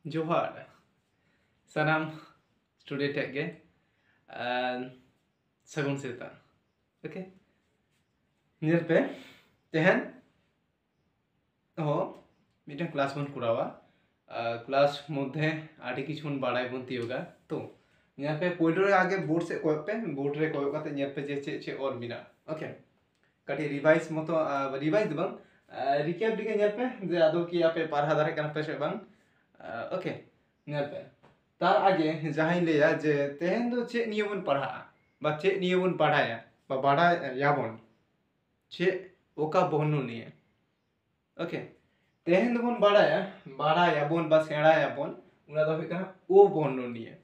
जोहार सानाम स्टूडेंट गे सगुन सेता ओके नियर पे तेहन हो मिटन क्लास बन कुरावा क्लास मध्य आड़ी किछुन बाड़ाई बन तियोगा तो नियर पे पोइलो रे आगे बोर्ड से कोय पे बोर्ड रे कोय काते नियर पे जे चे और बिना ओके काटी रिवाइज मतो रिवाइज बंग रिकैप दिके नियर पे जे आदो कि आपे पारहा दारे कना पे से बंग ओके नियर पे तार आगे जहां लेया जे तेहन दो चे निये बन पढ़ा बा चे निये बन पढ़ाया बा बाड़ा याबन चे ओका बहनु निये ओके तेहन दो बन बाड़ायाबन बा सेड़ायाबन उना दो हुई कना ओ बहनु निये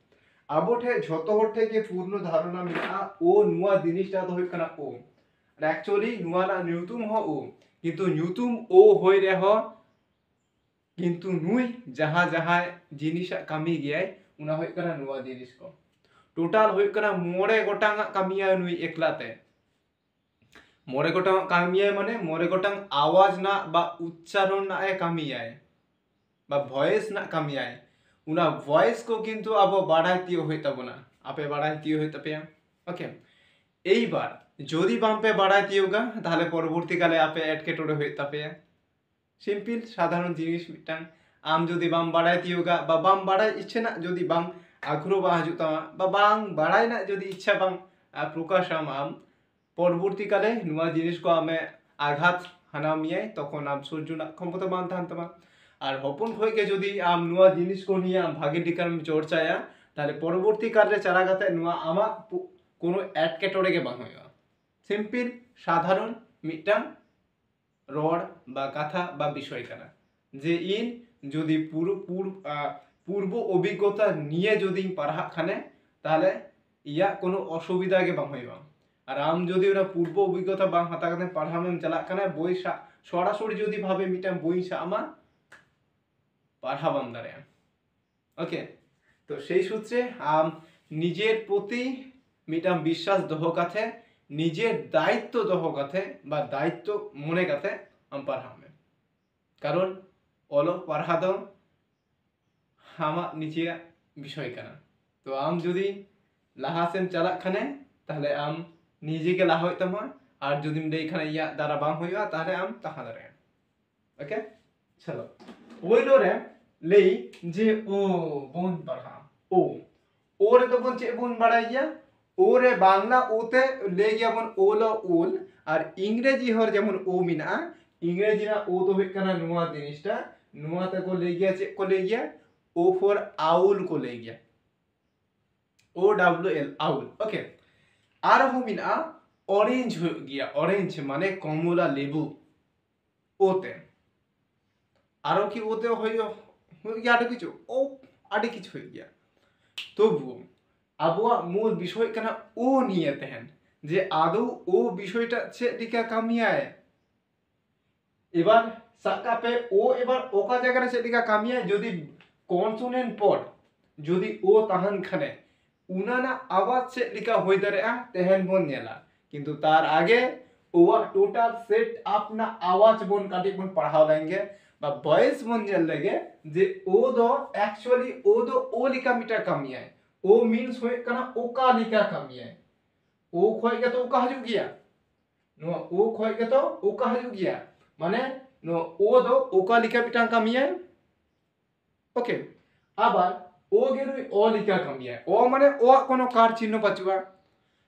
आबो ठे झोतो हर ठे के पूर्ण धारणा मिला ओ नुआ जिनिसटा दो हुई कना ओ एक्चुअली नुआ ना न्यूतुम हो ओ किंतु न्यूतुम ओ होय रे हो किंतु नुई जहाँ जहाँ जिनिस कमी गया उना होय कना नुआ जिनिस को टोटल होय कना मोड़े गोटांग कमिया नुई एकलाते मोड़े गोटांग कमिया माने मोड़े गोटांग आवाज ना बा उच्चारण ना ए कमिया बा वॉइस ना कमिया उना वॉइस को किंतु अब बाढ़ाई तियो होय तबना आपे बाढ़ाई तियो होय तपेया ओके এইবার যদি বাম্পে বাড়াই তিয়োগা তাহলে পরবর্তীকালে আপে এটকেটরে হয়ে তাপেয়া सिम्पल साधारण जिनिस मिटांग आम जोदि बाम बाड़ाय तियोगा बा बाम बाड़ाय इच्छा ना जोदि बाम आग्रह बा हजु तमा बा बाम बाड़ाय ना जोदि इच्छा बाम प्रकाशम आम परवर्ती काले नुआ जिनिस को आमे आघात हानामियाय तखन आम सह्य ना क्षमता बाम थान तमा और हपन खय के जोदि आम नुआ जिनिस को निये आम भागे दिकाम चर्चाया ताहले परवर्ती काले चारा गाते नुआ आमा कोनो एटकेटरे के बांग होया सिम्पल साधारण मिटांग रड़ बा कथा बा विषय कना जे इन जोदि पूर्व अभिज्ञता निये जोदि पढ़ा खाने ताहले इया कोनो असुविधा के बांग होइबा और आम जोदि ओना पूर्व अभिज्ञता बांग हाता काते पढ़ामेम चला खाने बोई सरासरि जोदि भावे मिटां बोई सामा पढ़ाबाम दारे ओके तो सेई सूत्रे आम निजेर प्रति मिटां विश्वास दोहो काथे निजेर दायित्व दोहो काथे बा दायित्व मने काथे आम पढ़ामे कारण ओलो पढ़ा दो आमा निजे विषय कना तो आम जोदि लाहा सेम चला खाने ताहले आम निजे के लाहा होय तमा और जोदि लई खाने या दारा बांग होयवा ताहले आम ताहा दारे ओके चलो ओइलो रे लई जे ओ बोन पढ़ा ओ रे तो बोन चे बोन बाड़ाइया ओ रे बांगला ओते ले गया बन ओलो ओल और इंग्रेजी हर जेमन ओ मिना इंग्रेजी ना ओ तो हुई कना नुआ जिनिसटा नुआ ते को ले गया चे को ले गया ओ फॉर आउल को ले गया O W L owl okay आर हो मिना ऑरेंज हो गया ऑरेंज माने कमला लेबू ओते आरो की ओते हो गया आडे किछु ओ आडे किछु हो गया तबुओ आबोआ मूल विषय कना ओ निये तेहन जे आदौ ओ विषयटा चे दिका कामियाय एबार साका पे ओ एबार ओका जगह रे चे दिका कामियाय जोदि कॉन्सोनेंट पद जोदि ओ ताहन खाने उनाना आवाज चे दिका होय दारेआ तेहन बोन नेला किंतु तार आगे ओआ टोटल सेट अप ना आवाज बोन काटी बोन पढ़ाव लेंगे बा वॉइस बोन नेल लेगे जे ओ दो एक्चुअली ओ दो ओ लिका मीटर कामियाय ओ मीन्स होय कना ओका लिका कामियाय ओ खोय के तो ओका हजु गया नो ओ खोय के तो ओका हजु गया माने नो ओ दो ओका लिका पिटां कामियाय ओके आबार ओ गेरुई ओ लिका कामियाय ओ माने ओ कोनो कार चिन्ह पाचुआ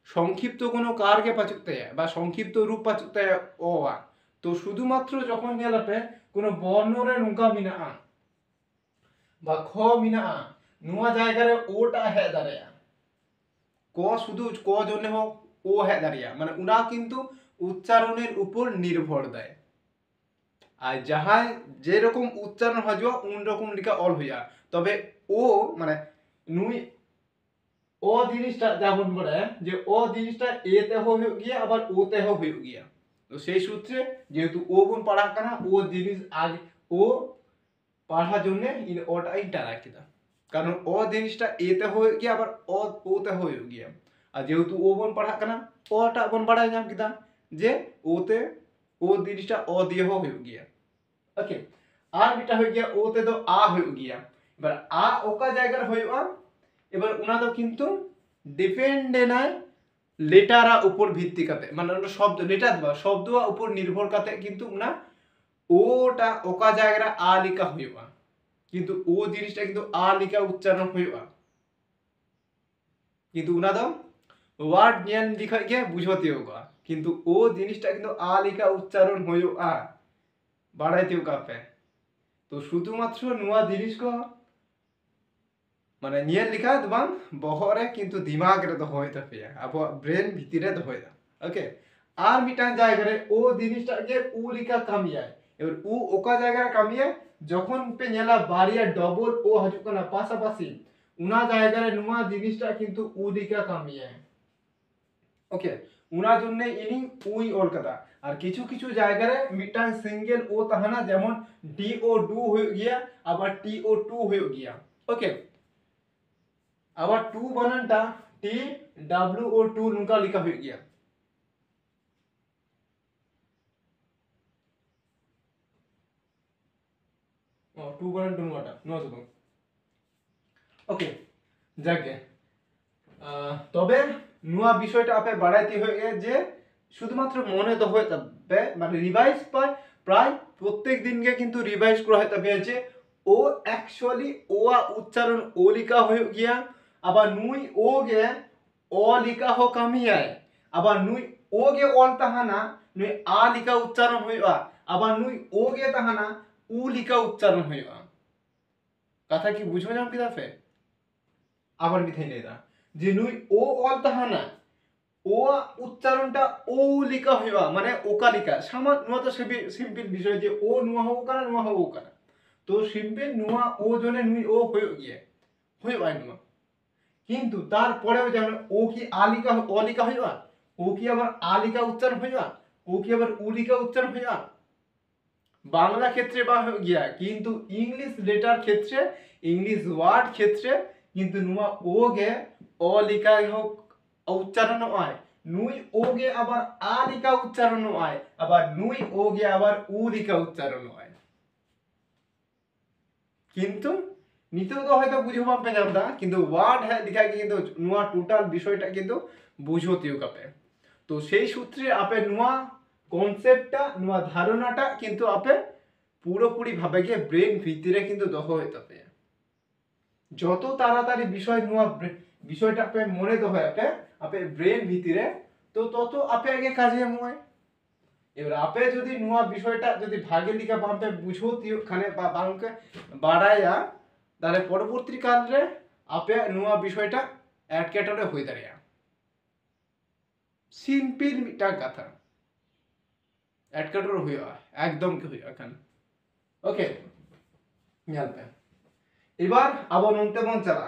সংক্ষিপ্ত কোনো কারকে পাচুতে বা সংক্ষিপ্ত রূপ পাচুতে ও তো শুধুমাত্র যখন গেলাপে কোনো বর্ণরে নুকা মিনা বা খ মিনা নুয়া জায়গারে ওটা হে দাঁড়ায়া ক শুধু ক জন্য হোক ও হে দাঁড়িয়া মানে উনা কিন্তু উচ্চারণের উপর নির্ভর দেয় আর যাহাই যে রকম উচ্চারণ হজো উন রকম লিখা অল হইয়া তবে ও মানে নুই ओ जिनिसटा যেমন বলে যে ও জিনিসটা এ তে হয়ে গিয়া আবার ও তে হয়ে গিয়া তো সেই সূত্রে যেহেতু ও গুণ পড়া কানা ও জিনিস আগে ও পড়ার জন্য ইন ওটা ইন্টার রাখিতা কারণ ও জিনিসটা এ তে হয়ে গিয়া আবার ও তে হয়ে গিয়া আর যেহেতু ও গুণ পড়া কানা ওটা গুণ পড়াই নাম কিতা যে ও তে ও জিনিসটা ও দিয়ে হয়ে গিয়া ওকে আর বিটা হয়ে গিয়া ও তে তো আ হয়ে গিয়া এবার আ ওকা জায়গার হইবা এবার ওনা তো কিন্তু ডিপেন্ডেন্ট লেটারা উপর ভিত্তি কাতে মানে শব্দ লেটার বা শব্দ উপর নির্ভর কাতে কিন্তু না ওটা ওকা জায়গা আ লিখা হইবা কিন্তু ও জিনিসটা কিন্তু আ লিখা উচ্চারণ হইবা কিন্তু উনা দাও ওয়ার্ড জ্ঞান লিখা গিয়ে বুঝতে হোগা কিন্তু ও জিনিসটা কিন্তু আ লিখা উচ্চারণ হইবা বাড়াইতে কাপে তো শুধুমাত্র নোয়া জিনিস কো মানে নিয়ে লিখা তোমার বহরে কিন্তু দিমাগ রে দহয় তাপে আবো ব্রেন ভিতরে দহয় ওকে আর মিটান জায়গায় ও জিনিসটা যে উ লিখা কামিয়া এবার উ ওকা জায়গায় কামিয়ে যখন পে নেলা বাড়িয়া ডবল ও হাজুক না পাশাপাশি উনা জায়গায় নোয়া জিনিসটা কিন্তু উ লিখা কামিয়ে ওকে উনার জন্য ইনি উই অল কথা আর কিছু কিছু জায়গায় মিটান সিঙ্গেল ও তাহানা যেমন ডি ও ডু হয়ে গিয়া আবার টি ও টু হয়ে গিয়া ওকে আবার টু বানানটা টি ডাব্লিউ ও টু নুকা লিখা হয়ে গিয়া টু বানান টু নুয়াটা নুয়া তো ওকে যাকে তবে নুয়া বিষয়টা আপে বাড়াইতে হয়ে যে শুধুমাত্র মনে তো হয়ে তবে মানে রিভাইজ পায় প্রায় প্রত্যেক দিনকে কিন্তু রিভাইজ করা হয় তবে যে ও অ্যাকচুয়ালি ও উচ্চারণ ও লিখা হয়ে গিয়া আবার নুই ও গে অ লিখা হো কামিয়ায় আবার নুই ও গে অল তাহানা নুই আ লিখা উচ্চারণ হইবা আবার নুই ও গে তাহানা উ লিখা উচ্চারণ হইবা কথা কি বুঝবে যাম কি দাফে আবার মিথাই নেদা যে নুই ও অল তাহানা ও উচ্চারণটা ও লিখা হইবা মানে ওকা লিখা সামান্য তো সিম্পল বিষয় যে ও নুয়া হোক না নুয়া হোক না তো সিম্পল নুয়া ও জনে নুই ও হয়ে গিয়ে হইবা নুয়া কিন্তু তারপরেও যেমন ও কি আলিকা অলিকা হইবা ও কি আবার আলিকা উচ্চারণ হইবা ও কি আবার উলিকা উচ্চারণ হইবা বাংলা ক্ষেত্রে বা গিয়া কিন্তু ইংলিশ লেটার ক্ষেত্রে ইংলিশ ওয়ার্ড ক্ষেত্রে কিন্তু নুয়া ও গে অলিকা হোক উচ্চারণ হয় নুই ও গে আবার আলিকা উচ্চারণ হয় আবার নুই ও গে আবার উলিকা উচ্চারণ হয় কিন্তু নিতেও তো হয়তো বুঝে পাবে জানতা কিন্তু ওয়ার্ড হ্যাঁ লিখা কিন্তু নুয়া টোটাল বিষয়টা কিন্তু বুঝতেও কাপে তো সেই সূত্রে আপে নুয়া কনসেপ্টটা নুয়া ধারণাটা কিন্তু আপে পুরোপুরি ভাবে গিয়ে ব্রেন ভিতরে কিন্তু দহ হইতে হবে যত তাড়াতাড়ি বিষয় নুয়া বিষয়টা আপে মনে দহ আপে আপে ব্রেন ভিতরে তো তত আপে আগে কাজে ময় এবার আপে যদি নুয়া বিষয়টা যদি ভাগে লিখা বামপে বুঝতিও খানে বা বামকে বাড়াইয়া তাহলে পরবর্তী কালে আপে নুয়া বিষয়টা এডকেটরে হয়ে দাঁড়িয়া সিম্পল মিটা কথা এডকেটর হইয়া একদম কি হইয়া এখানে ওকে জানতে এবার আবার নন্তে মন চালা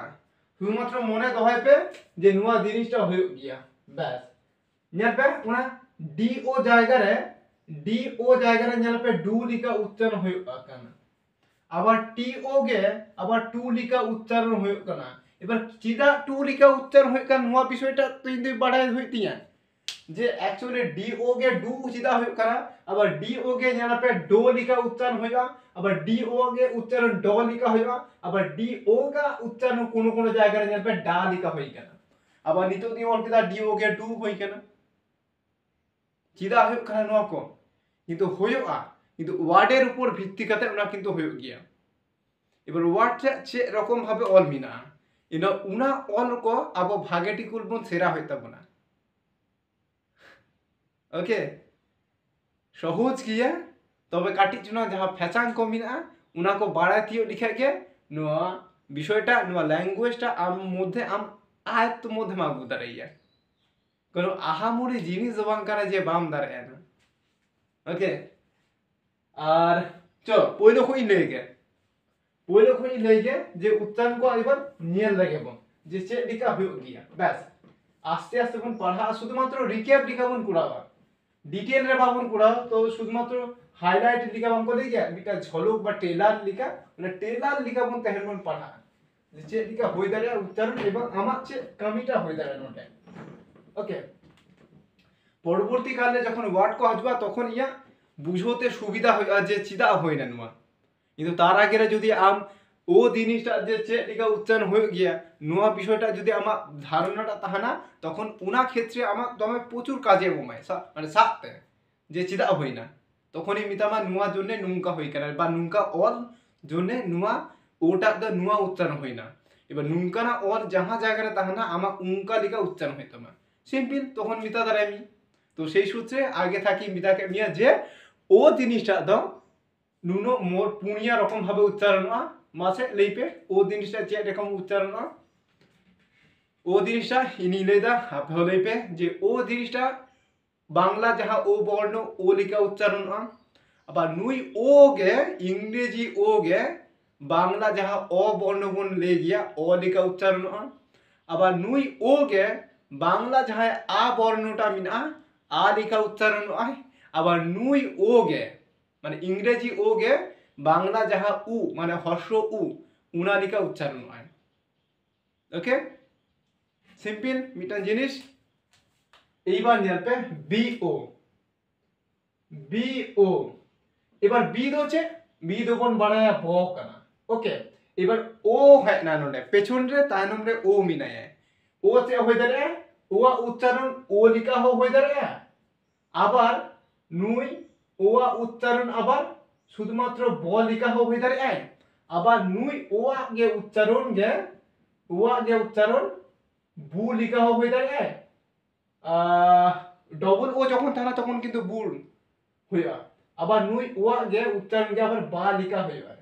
শুধুমাত্র মনে দহাই পে যে নুয়া জিনিসটা হয়ে গিয়া ব্যাস জানবে ওনা ডি ও জায়গায় জানবে ডু লিখা উচ্চারণ হয়ে কেন আবার টি ও গে আবার টু লিখা উচ্চারণ হয়ে কেনা এবার চিদা টু লিখা উচ্চারণ হয়ে কেন নুয়া বিষয়টা তুই যদি বাড়াই হইতিয়া যে অ্যাকচুয়ালি ডি ও গে ডু চিদা হয়ে কেনা আবার ডি ও গে জানবে ডো লিখা উচ্চারণ হইবা আবার ডি ও গে উচ্চারণ ড লিখা হইবা আবার ডি ও গা উচ্চারণ কোন কোন জায়গায় জানবে ডা লিখা হই কেনা আবার নিতো দি অন কিদা ডি ও গে ডু হই কেনা চিদা হয়ে কেনা নুয়া কো কিন্তু হইবা কিন্তু ওয়ার্ডের উপর ভিত্তি কাতে ওনা কিন্তু হয়ে গিয়া এবার ওয়ার্ডটা চে রকম ভাবে অল মিনা ইনা উনা অল কো আবো ভাগেটি কুলবন সেরা হইতাবো না ওকে সহজ গিয়া তবে কাটি চুনা যাহা ফ্যাচাং কো মিনা উনা কো বাড়াতিও লিখা গে নোয়া বিষয়টা নোয়া ল্যাঙ্গুয়েজটা আম মধ্যে আম আয়ত্ত মধ্যে মাগু দাঁড়াইয়া কোনো আহামরি জিনিস বাং কারে যে বাম দাঁড়ায় না ওকে আর চলো পয়লো কই লই গে পয়লো কই লই গে যে উচ্চারণ কো এবার নিয়ে লাগেব যে চে লিখা হই গিয়া ব্যাস আস্তে আস্তে কোন পড়া শুধুমাত্র রিক্যাপ লিখাবন কুড়াবা ডিটেল রে বাবন কুড়াও তো শুধুমাত্র হাইলাইট লিখাবন করে গিয়া বিটা ঝলক বা টেলার লিখা মানে টেলার লিখাবন তেহেরমন পড়া যে চে লিখা হই দাঁড়ায় উচ্চারণ এবং আমার চে কামিটা হই দাঁড়ায় নোটে ওকে পরবর্তী কালে যখন ওয়ার্ড কো আসবা তখন ইয়া বুঝতে সুবিধা হয় যে চিদা হয় না নোয়া কিন্তু তার আগে যদি আম ও জিনিসটা যে চেদ লেখা উচ্চারণ হয়ে গিয়া নোয়া বিষয়টা যদি আমার ধারণাটা তাহানা তখন উনা ক্ষেত্রে আমার দমে প্রচুর কাজে এমায় মানে সাথে যে চিদা হই না তখনই মিতামা নোয়া জন্য নুঙ্কা হই কেন বা নুঙ্কা অল জন্য নোয়া ওটা দ নোয়া উচ্চারণ হই না এবার নুঙ্কা না অল যাহা জায়গায় তাহানা আমার উঙ্কা লেখা উচ্চারণ হইতো না সিম্পল তখন মিতা দ্বারা আমি তো সেই সূত্রে আগে থাকি মিতাকে নিয়ে যে ও জিনিসটা দ নুনো মোর পুনিয়া রকম ভাবে উচ্চারণ মাছে লেইপে ও জিনিসটা যে রকম উচ্চারণ ও জিনিসটা ইনি লেদা আপে লেইপে যে ও জিনিসটা বাংলা যাহা ও বর্ণ ও লেখা উচ্চারণ আবার নুই ও গে ইংরেজি ও গে বাংলা যাহা অ বর্ণ বন লে গিয়া অ লেখা উচ্চারণ আবার নুই ও গে বাংলা যাহা আ বর্ণটা মিনা আ লেখা উচ্চারণ আবার নুই ও গে মানে ইংরেজি ও গে বাংলা যাহা উ মানে হর্ষ উ উনা লেখা উচ্চারণ হয় ওকে সিম্পল মিটান জিনিস এইবার নেলপে বিও বিও এবার বি দোছে বি দোবন বাড়ায়া ব কানা ওকে এবার ও হয় না ননে পেছন রে তাইনম রে ও মিনায় ও চে হই দাঁড়ায় ও উচ্চারণ ও লিখা হই দাঁড়ায় আবার নুই ও উচ্চারণ আবার শুধুমাত্র ব লিখা হই দাঁড়ায় আবার নুই ও গে উচ্চারণ বু লিখা হই দাঁড়ায় ডবল ও যখন থানা তখন কিন্তু বুল হইয়া আবার নুই ও গে উচ্চারণ গে আবার বা লিখা হইয়া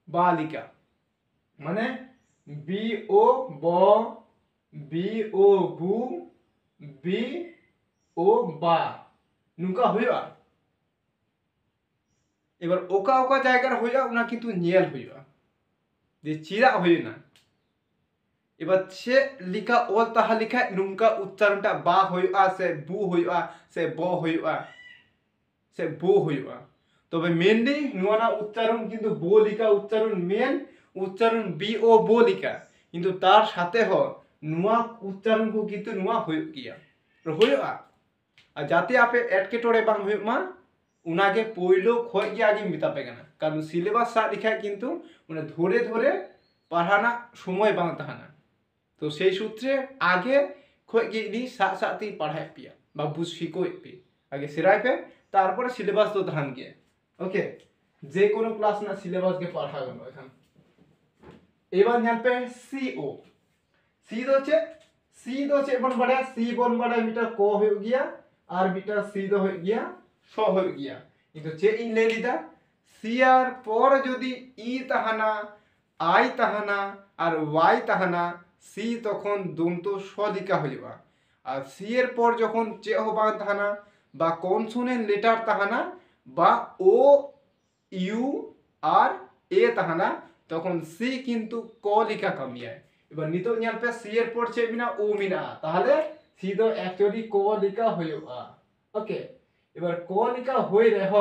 বা লিখা মানে বি ও ব বি ও বু বি ও বা নুকা হইয়া এবার ওকা ওকা জায়গার হইয়া উনা কিন্তু নিয়েল হইয়া যে চিরা হই না এবার সে লিখা ওল তাহা লিখা নুঙ্কা উচ্চারণটা বা হইয়া সে বু হইয়া সে ব হইয়া সে বো হইয়া তবে মেনলি নোয়ানা উচ্চারণ কিন্তু বো লিখা উচ্চারণ মেন উচ্চারণ বি ও বো লিখা কিন্তু তার সাথে হ নোয়া উচ্চারণ কো কিন্তু নোয়া হই গিয়া হইয়া আর যাতে আপে এটকেটড়ে বাং হইয়া মা উনাকে পইলো খয় গিয়া আগে মিতাপে কেনা কারণ সিলেবাস সা লিখা কিন্তু মানে ধরে ধরে পড়ানা সময় বাং তাহানা তো সেই সূত্রে আগে খয় গিয়ে নি সাথে পড়ায় পিয়া বা বুঝ শিখোয় পি আগে সিরাই পে তারপরে সিলেবাস তো ধান গিয়ে ওকে যে কোনো ক্লাস না সিলেবাস কে পড়া গেল এখন এবার জানপে সিও সি দোছে বন বড়া সি বন বড়া মিটার ক হয়ে গিয়া আর মিটার সি দো হয়ে গিয়া স হয়ে গিয়া কিন্তু যে ইন লে লিদা সি আর পর যদি ই তাহানা আই তাহানা আর ওয়াই তাহানা সি তখন দন্ত স লিখা হইবা আর সি এর পর যখন চে হবা তাহানা বা কনসোনেন্ট লেটার তাহানা বা ও ইউ আর এ তাহানা তখন সি কিন্তু ক লিখা কামিয়ায় এবার নিতো ñalpe সি এর পর চে মিনা ও মিনা তাহলে সি তো অ্যাকচুয়ালি ক লিখা হইবা ওকে এবার ক লিখা হই রেহ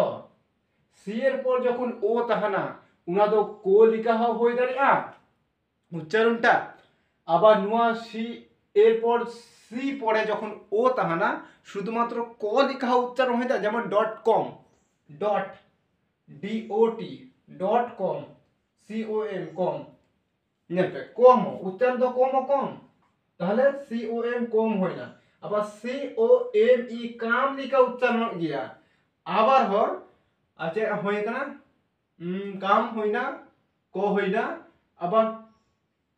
সি এর পর যখন ও তাহানা উনা তো ক লিখা হই দাঁড়িয়া উচ্চারণটা আবার নোয়া সি এরপর সি পরে যখন ও তাহানা শুধুমাত্র ক লিখা উচ্চারণ হয়ে যায় যেমন .com .dot .com নেবে কম উচ্চারণ তো কম তাহলে COM কম হয় না আবার COME কাম লিখা উচ্চারণ গিয়া আবার হ আছে হয় না কাম হয় না ক হয় না আবার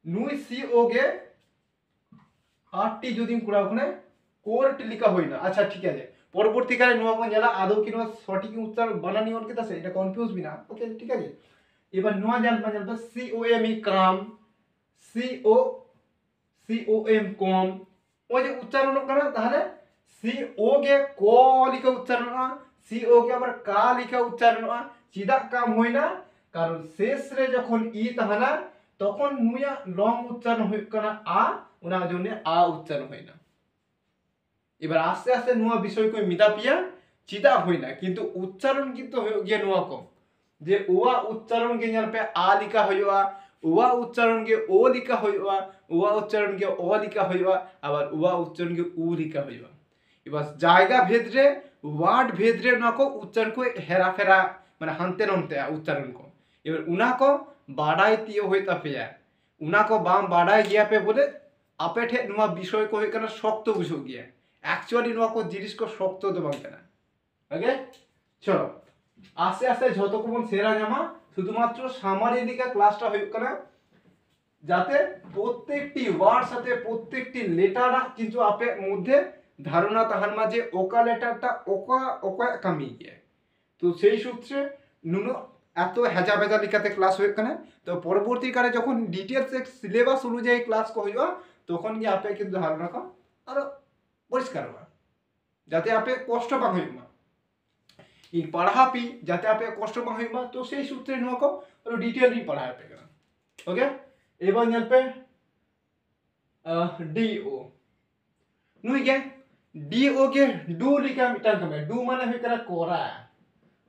নুই CO গে আটটি যদি কুড়া ওখানে কোর্ট লিখা হয় না আচ্ছা ঠিক আছে পরবর্তীকালে নোয়া কোন জেলা আদৌ কি নোয়া সঠিক উচ্চারণ বানানি ওর কি আছে এটা কনফিউজ বিনা ওকে ঠিক আছে এবার নোয়া জানবা COME কাম COM কম ওই যে উচ্চারণ করা তাহলে CO গে ক লিখা উচ্চারণ CO গে আবার কা লিখা উচ্চারণ চিদা কাম হয় না কারণ শেষ রে যখন ই তাহলে তখন নুয়া লং উচ্চারণ হয় কানা ওনা জন্য উচ্চারণ হয় না এবার আস্তে আস্তে নোয়া বিষয় কই মিতা পিয়া চিদা হয় না কিন্তু উচ্চারণ কিন্তু হয়ে গিয়ে নোয়া কম যে ওয়া উচ্চারণ কে ñalpe লিখা হইবা ওয়া উচ্চারণ কে ও লিখা হইবা ওয়া উচ্চারণ কে অ লিখা হইবা আবার ওয়া উচ্চারণ কে উ লিখা হইবা এবার জায়গা ভেদরে ওয়ার্ড ভেদরে না কো উচ্চারণ কো হেরা ফেরা মানে হানতে নমতে উচ্চারণ কো এবার উনা কো बाडाय तियो होय तापेया उना को बाम बाडाय गया पे बोले आपे ठे नुआ विषय को होय कना शक्त बुझो गया एक्चुअली नुआ को जिनिस को शक्त दो बांग कना ओके चलो आस्ते आस्ते যত को बन सेरा जामा শুধুমাত্র সামারি দিকে ক্লাসটা হই কনা যাতে প্রত্যেকটি ওয়ার্ড সাথে প্রত্যেকটি লেটার কিন্তু আপে মধ্যে ধারণা তাহার মাঝে ওকা লেটারটা ওকা ওকা কামি গিয়ে তো সেই সূত্রে নুনো এত হেজা বেজা লিখাতে ক্লাস হই কনা তো পরবর্তীকালে যখন ডিটেইলস এক সিলেবাস অনুযায়ী ক্লাস কো হইবা তখন কি আপে কিন্তু ধারণা কা আর পরিষ্কার হবে যাতে আপে কষ্ট বাং হইবা इन पढ़ा पी जाते आप कष्ट बांग हुई तो से सूत्र नुआ को और डिटेल नहीं पढ़ा पे ओके एबार नेल पे डी ओ नुई के डी ओ के डू लिखा मिटान कमे डू माने हुई करा कोरा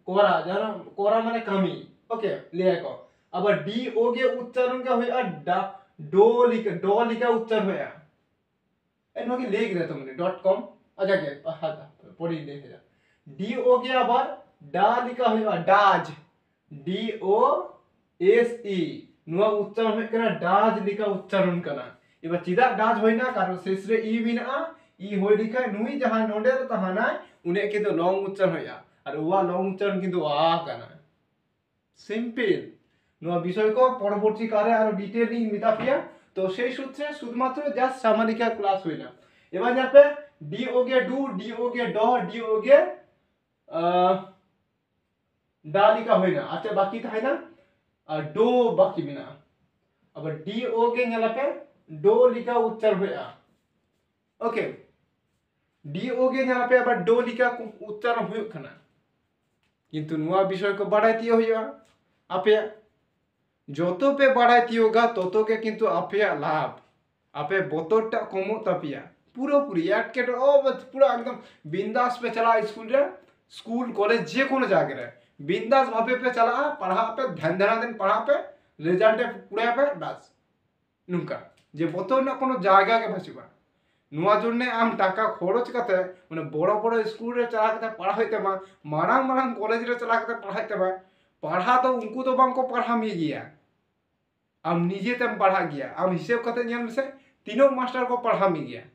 कोरा जानो कोरा माने कमी ओके ले को अब डी ओ के उच्चारण का हुई डा डो लिखा उच्चारण होया ए नो के लेख दे तुमने .com अच्छा के पढ़ी देखे डी ओ के আবার ডা লিখা হইবা does D O E S নোয়া উচ্চারণ হই কনা ডাজ লিখা উচ্চারণ কনা এবার চিদা ডাজ হই না কারণ শেষ রে ই মিনা ই হই লিখা নুই যাহা নোডে তাহা না উনে কিন্তু লং উচ্চারণ হইয়া আর ওয়া লং উচ্চারণ কিন্তু আ কনা সিম্পল নোয়া বিষয় কো পরবর্তী কারে আর ডিটেইলিং মিতা পিয়া তো সেই সূত্রে শুধুমাত্র জাস্ট সামারিকা ক্লাস হইনা এবার যাতে डी ओ गे डू डी ओ गे ड डी ओ गे डा लिखा होइना अच्छा बाकी था है ना डो बाकी बिना अब डी ओ गे नेला पे डो लिखा उच्चारण होया ओके डी ओ गे नेला पे अब डो लिखा उच्चारण होय खना किंतु नुआ विषय को बाडायती होइया आपे যত पे बाडायती होगा ततो के किंतु आपे लाभ आपे बोतरटा कमो तापिया পুরোপুরি এটকেট ও পুরো একদম বিন্দাস पे चला स्कूल रे स्कूल कॉलेज जे कोनो जागे रे बिंदास भावे पे चला पढ़ा पे ध्यान देना दिन पढ़ा पे रिजल्ट पुड़ा पे बस नुका जे बतो ना कोनो जायगा के भासीबा नुआ जन्ने आम टाका खरच करते माने बड़ बड़ स्कूल रे चला करते पढ़ा होते मा मारांग मारांग कॉलेज रे चला करते पढ़ाते बा पढ़ा तो उनको तो बांग को पढ़ा मी गया आम निजे तम पढ़ा गया आम हिसाब करते नियम से तीनों मास्टर को पढ़ा मी गया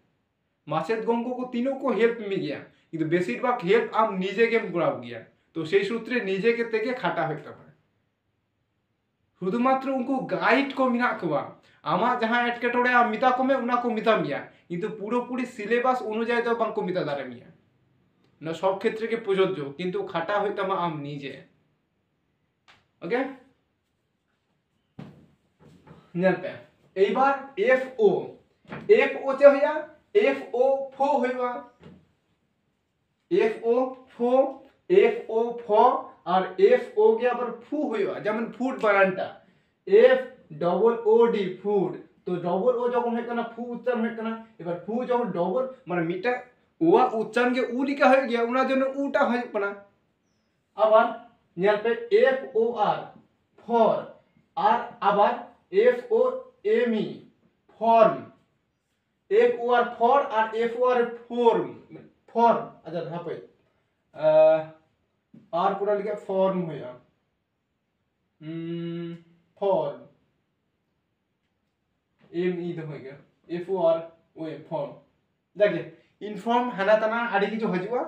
मासेद गंगो को तीनों को हेल्प मिल गया কিন্তু বেশিরভাগ হেল্প আম নিজে গেম করাব গিয়া তো সেই সূত্রে নিজেকে থেকে খাটা হইতে পারে শুধুমাত্র উनको গাইড को মিনা কোয়া আমা যাহা এটকেটরে আম মিতা কমে উনা को মিতা মিয়া কিন্তু পুরোপুরি সিলেবাস অনুযায়ী তো বাং को মিতা দারে মিয়া না সব ক্ষেত্রে কে প্রযোজ্য কিন্তু খাটা হইতে আম নিজে ওকে নেলপে এইবার এফ ও তে হইয়া एफ ओ फो होइबा एफ ओ फो और एफ ओ के আবার ফু হইবা যেমন ফুড বানানটা F double O D food তো ডবল ও যখন হয় না ফু উচ্চারণ হয় না এবার ফু যখন ডবল মানে মিটা ওয়া উচ্চারণ के উ লিখা হয়ে গিয়া ওনার জন্য উটা হয় না আবার নেল पे एफ ओ आर फॉर আর আবার F O M E form F O R for और F O R form form अच्छा यहाँ पे आर पूरा लिखा फॉर्म हो या फॉर्म एम ई तो हो गया F O R O form देखिए इनफॉर्म हना तना आड़ी की जो हजुआ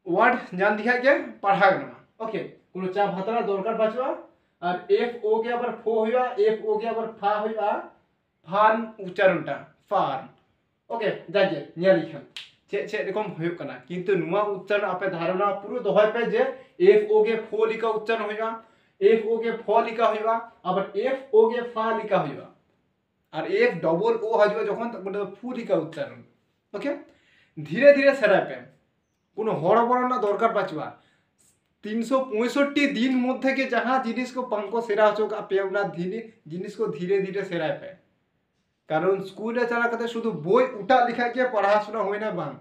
वर्ड जान दिखा के पढ़ा गना ओके कोनो चा भातरा दरकार बाचवा और एफ ओ के আবার ফো হইবা एफ ओ के আবার ফা হইবা ফান উচ্চারণটা फार्म ओके जागे निया लिखा चे रकम होयो कना किंतु नुआ उच्चारण आपे धारणा पूरा दोहय पे जे एफ ओ के फो लिखा उच्चारण होइबा एफ ओ के फो लिखा होइबा আবার एफ ओ के फा लिखा होइबा और एफ डबल ओ हजबा যখন মানে ফু লিখা উচ্চারণ ओके धीरे धीरे সেরাই पे কোনো হড়বড় না দরকার পাচবা 365 दिन মধ্যে के जहां जिनिस को पंको सेरा होगा पे अपना धीरे जिनिस को धीरे धीरे सेराय पे কারণ স্কুলে চালা করতে শুধু বই উঠা লেখা গিয়ে পড়াশোনা হয় না বাং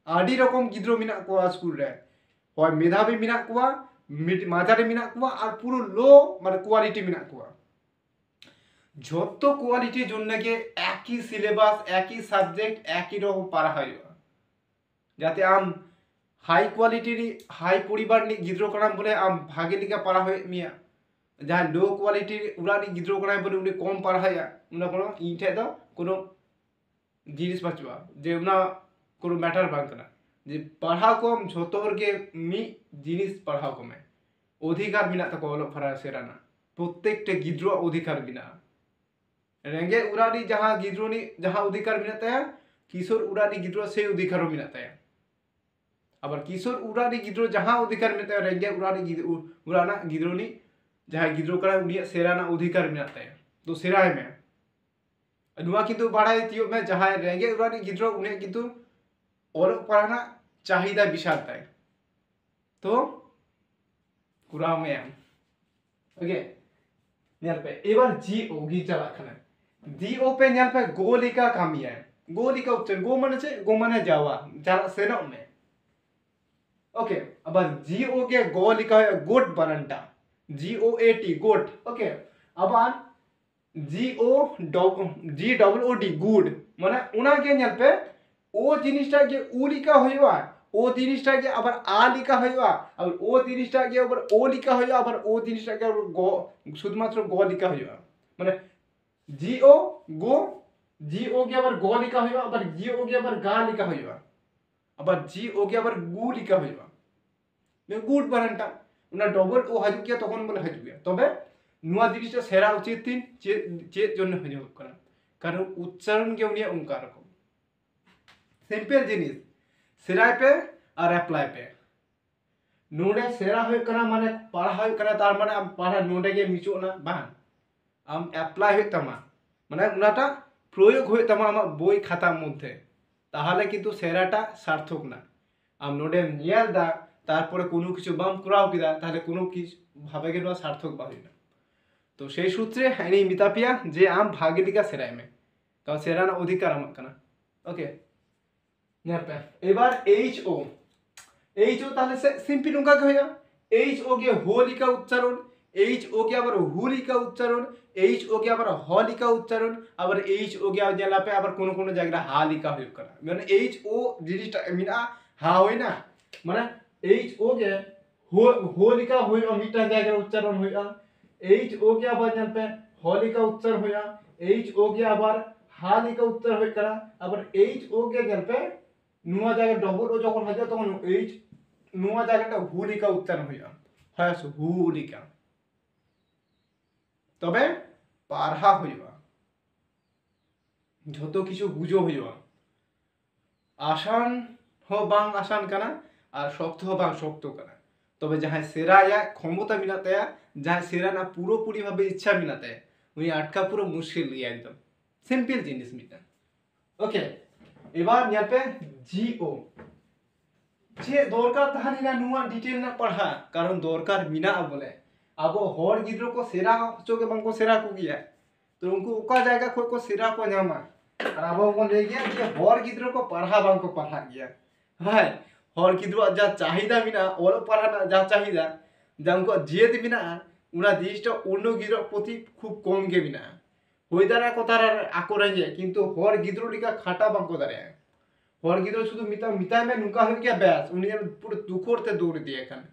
আডি রকম গিদ্র মিনা কোয়া স্কুল রে হয় মেধাবী মিনা কোয়া মাঝারি মিনা কোয়া আর পুরো লো মানে কোয়ালিটি মিনা কোয়া যত কোয়ালিটির জন্য কে একই সিলেবাস একই সাবজেক্ট একই রকম পড়া হয় যাতে আম হাই কোয়ালিটির হাই পরিবার নি গিদ্র করাম বলে আম ভাগে লিখা পড়া হয় মিয়া जहाँ लो क्वालिटी उड़ानी गिद्रो कना बोले उन्हें कम पढ़ाया उन्हें कोनो इन ठे दो कोनो जिनिस बचवा जे उना कोनो मैटर बांग कना जे पढ़ा कम झोतो हर के मी जिनिस पढ़ा कम है अधिकार बिना तक ऑल फरा सेराना प्रत्येकटे गिद्रो अधिकार बिना रेंगे उड़ानी जहाँ गिद्रोनी जहाँ अधिकार बिना तया किशोर उड़ानी गिद्रो से अधिकार बिना तया अब किशोर उड़ानी गिद्रो जहाँ अधिकार बिना तया रेंगे उड़ानी उड़ाना गिद्रोनी जहाँ गिद्रो करा उनिया सेराना अधिकार बिना तया तो सेराय में नुआ किंतु बाड़ाई तियो में जहाँ रेंगे उड़ानी गिद्रो उन्हें किंतु और पढ़ाना चाहिदा विशाल ताय तो कुराव में ओके ᱧᱮᱞ पे এবার জিও গি চালা খানে জিও पे ᱧᱮᱞ पे गोलिका कामी है गोलिका उच्चारण गो माने जावा चाला सेनो में ओके अब जीओ के गोलिका गोट बनंटा GOAT गोट ओके अब GO G double O D good माने उना के ᱧᱮᱞ पे ओ जिनिसटा के उ लिखा होइबा ओ जिनिसटा के আবার আ লিখা হইবা আর ও জিনিসটা के আবার ও লিখা হইবা আবার ও জিনিসটা के গ শুধুমাত্র গ লিখা হইবা মানে জিও গো জিও के আবার গ লিখা হইবা আবার জিও के আবার গা লিখা হইবা আবার জিও के আবার গু লিখা হইবা মে গুড বানানটা উনা ডবল ও হাজু কিয়া তখন বলে হাজু কিয়া তবে নুয়া জিনিসটা সেরা উচিত তিন চেত জন্য হইব করা কারণ উচ্চারণ के উনিয়া ওঙ্কার রকম सिंपल जिनिस सेराय पे और अप्लाई पे नोडे सेरा होय कना माने पढ़ा होय कना तार माने आम पढ़ा नोडे के मिचोना बान आम अप्लाई होय तमा माने उनाटा प्रयोग होय तमा आमा बोई खाता मध्य ताहले किन्तु सेराटा सार्थक ना आम नोडे नियल दा तारपरे कोनो किछु बाम कराव किदा ताहले कोनो किछ भाबे के नो सार्थक बाहि ना तो सेई सूत्रे इनी मितापिया जे आम भागे लिखा सेराय में तो सेराना अधिकार आम कना ओके এবার HO HO তাহলে সিম্পল উনকা কি হইয়া HO के हो लिखा उच्चारण HO के আবার হু লিখা উচ্চারণ HO के আবার হ লিখা উচ্চারণ আবার HO के জেলা पे আবার কোন কোন জায়গা হা লিখা হই করা মানে HO জিনিসটা মিনা হা হই না মানে HO के हो लिखा হই মিটা জায়গা উচ্চারণ হইয়া HO के আবার জেলা पे হ লিখা উচ্চারণ হইয়া HO के আবার হা লিখা উচ্চারণ হই করা আবার HO के জেলা पे नुआ জায়গা ডবল ও যখন হয় তখন এইচ নুয়া জায়গাটা হু লিখা উচ্চারণ হইয়া হয় হু লিখা তবে পারহা হইবা যত কিছু বুঝো হইবা আসান हो बांग आसान काना और शक्त हो बांग शक्त काना तबे जहां सेरा या क्षमता मिलाते जहां सेरा ना पुरोपुरी भावे इच्छा मिलाते उनी आटका पुरो मुश्किल लिया एकदम सिंपल जिनिस मिटा ओके এবার ᱧᱮᱞ पे GO যে দরকার তাহানি না নুয়া ডিটেল না পড়া কারণ দরকার মিনা বলে আবো হর গিদ্রো को सेरा चोके बंको सेरा को गया तो उनको ओका जाएगा कोई को सेरा को ᱧামা और आबो को ले गया कि हर गिद्रो को पढ़ा बंको पढ़ा गया हाय हर गिद्रो जा चाहिदा मिना और पढ़ा ना जा चाहिदा जामको जेद मिना उना दिष्ट অন্য গিদ্রো প্রতি খুব কম গে মিনা হইদারা কথার আকরাঞ্জে কিন্তু হর গিদ্রো লিখা খাটা বাঙ্কো দারে হর গিদ্রো শুধু মিতা में नुका हो गया ব্যাস উনি পুরো দুখরতে দৌড় দিয়ে এখানে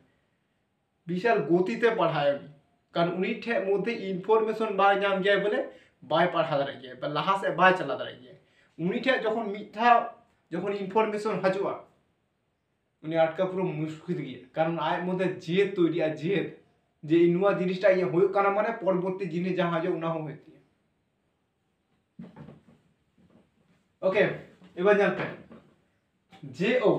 বিশাল গতিতে পড়ায় আমি কারণ উনি ठे মধ্যে ইনফরমেশন বাই নাম যায় বলে বাই পড়া দাঁড়ায় গিয়ে বা লাহা से বাই চালা দাঁড়ায় গিয়ে উনি ठे যখন মিথ্যা যখন ইনফরমেশন হাজুয়া উনি আটকা পুরো মুশকিল গিয়ে কারণ আয় মধ্যে জেদ তৈরি আর জেদ যে ইনুয়া জিনিসটা ইয়ে হই কানা মানে পরবর্তী জিনিস যা হাজে উনা হইতি ओके এবার জানতে JO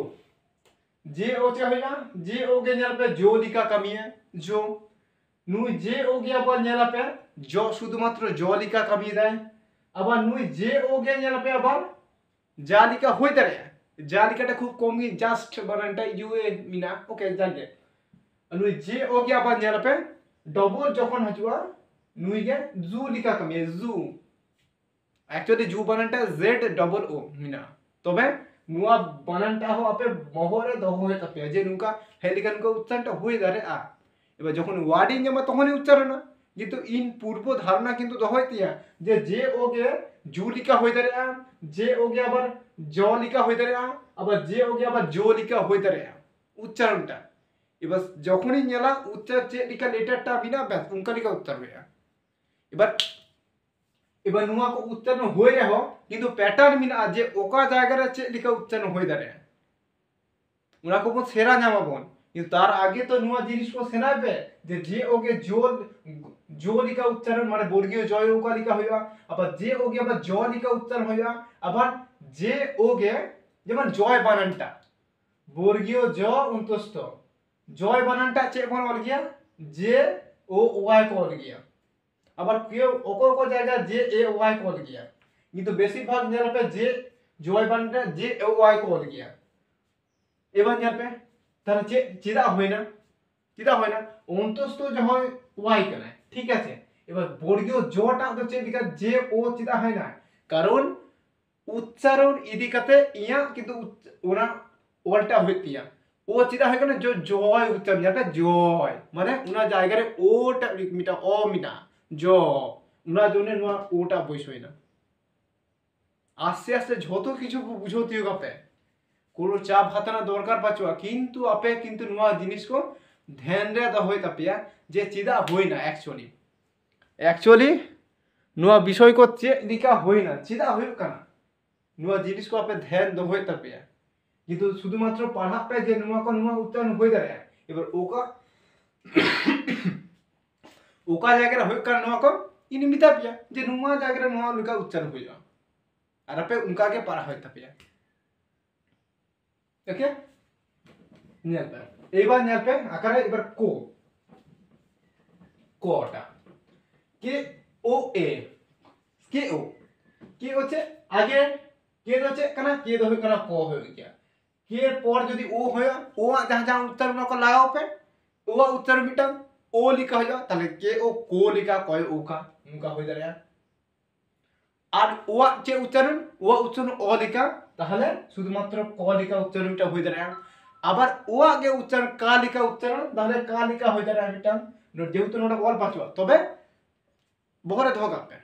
JO क्या होगा JO के न्याल पे जो लिखा कमी है जो नुई JO के अपन न्याल पे जो শুধুমাত্র जो लिखा कमी है আবার নুই JO के न्याल पे আবার যা লিখা হইতে রে যা লিখাটা খুব কম কি জাস্ট বানানটা ইউএ মিনা ওকে জানতে নুই JO के अपन न्याल पे ডবল যখন হজুয়া নুই গে জু লিখা কমি है জু एक्चुअली जू বানানটা Z डबल O মিনা তবে নুয়া বানানটা हो আপে মহরে দহরে তপে যে নুকা হেলিকান কো উচ্চারণটা হই দারে আ এবার যখন ওয়ার্ডিং জমা তখনই উচ্চারণ না কিন্তু ইন পূর্ব ধারণা কিন্তু দহইতিয়া যে জে ও কে জু লিখা হই দারে আ জে ও কে আবার জ লিখা হই দারে আ আবার জে ও কে আবার জো লিখা হই দারে আ উচ্চারণটা এবার যখনই নেলা উচ্চার চেক লিখা লেটারটা বিনা ব্যাস उनका লিখা উত্তর হয়ে এবার এবার নুয়া को উচ্চারণ হয়ে রहो কিন্তু প্যাটার্ন মিনা যে ওকা জায়গায় চেক লিখা উচ্চারণ হয়ে দাঁড়ায় ওনা को সেরা নামাবন কিন্তু তার আগে তো নুয়া জিনিস को সেনাবে যে ওকে জো লিখা উচ্চারণ মানে বর্গীয় জয় ওকা লিখা হইবা আবার যে ওকে আবার জ লিখা উচ্চারণ হইবা আবার যে ওকে যেমন জয় বানানটা বর্গীয় জ অন্তস্থ জয় বানানটা চেক বন অল গিয়া যে ও ওয়াই কল গিয়া আবার কেউ ওকো জায়গা যে এ ওয়াই কল গিয়া কিন্তু বেশিরভাগ নেলপে যে জয় বানানটা যে ও ওয়াই কল গিয়া এবার নেলপে তাহলে চিদা হয় না অন্তস্থ যে হয় ওয়াই কেনা ঠিক আছে এবার বর্গীয় জটা তো চেক লিখা যে ও চিদা হয় না কারণ উচ্চারণ ইদি কাতে ইয়া কিন্তু ওনা ওয়ালটা হইতিয়া ও চিদা হয় কেন জয় উচ্চারণ যেটা জয় মানে ওনা জায়গায় ওটা মিটা অ মিটা জ ওনা জন্য নোয়া ওটা বইসই না আস্তে আস্তে যত কিছু বুঝতে হবে আপে কোনো চাপ হাতানা দরকার পাচুয়া কিন্তু আপে কিন্তু নোয়া জিনিস को ध्यान रे दा होय तापिया जे चिदा होय ना एक्चुअली নোয়া বিষয় को चे लिखा होय ना चिदा होय काना নোয়া জিনিস को আপে ध्यान दो होय तापिया কিন্তু শুধুমাত্র পড়া পে যে নোয়া को নোয়া উচ্চারণ হয়ে দাঁড়ায় এবার ওকা জায়গায় হয়ে কারণ নোয়া को ইনি মিতা পিয়া যে নোয়া জায়গায় নোয়া লিখা উচ্চারণ হয়ে যাও আর আপে উনকা के পড়া হয় তাপিয়া ওকে নেলপে এবার নেলপে আকারে এবার কোটা কে ও এ কে হচ্ছে আগে কে হচ্ছে কানা কে দো হয় কানা ক হয়ে গিয়া কে পর যদি ও হয় ও जहां जहां उच्चारण को लगाओ पे ও উচ্চারণ মিটাম ও লিখা হয় তাহলে কে ও কো লিখা কয় ওকা উনকা হয়ে দাঁড়ায় আর ও যে উচ্চারণ অ লিখা তাহলে শুধুমাত্র ক লিখা উচ্চারণটা হয়ে দাঁড়ায় আবার ও আগে উচ্চারণ কা লিখা উচ্চারণ তাহলে কা লিখা হয়ে দাঁড়ায় এটা যেহেতু নোটা অল পাঁচবা তবে বহরে ধোকা পে